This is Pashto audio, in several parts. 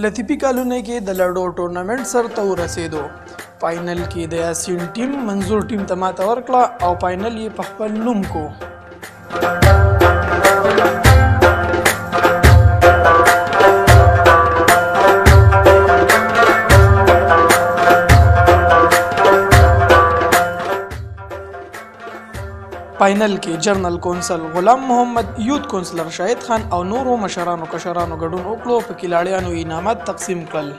لطیفي کالونی کې د لړو ټورنمنټ سرته ورسېدو. فاینل کې د یاسین ټیم منظور ټیم ته ماته ورکړه او فاینل یې په خپل نوم کو. فاینل کې جنرال کونسل غلام محمد، یوت کونسلر شاهد خان او نورو مشرانو کشرانو ګډون وکړو. په کې لاړیانو انعامات تقسیم کړل.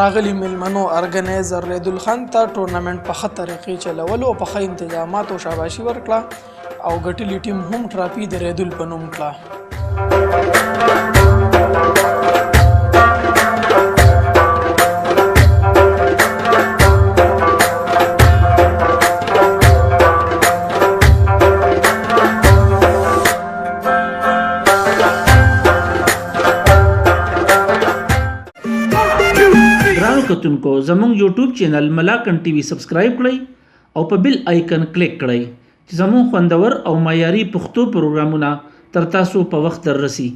راغلی میلمنو ارګنایزر ریدل خان ته ټورنمنټ په ښه طریقې چلولو او په ښه انتظاماتو شاباشي ورکړه او ګټلې ټیم هم ټرافي د ریدل په نوم کړه. کتونکو زموږ یوټیوب چینل ملاکن ټي وي سبسکرایب کړئ او په بیل آیکن کلیک کړئ چې زموږ خوندور او معیاري پښتو پروګرامونه تر تاسو په وخت دررسي.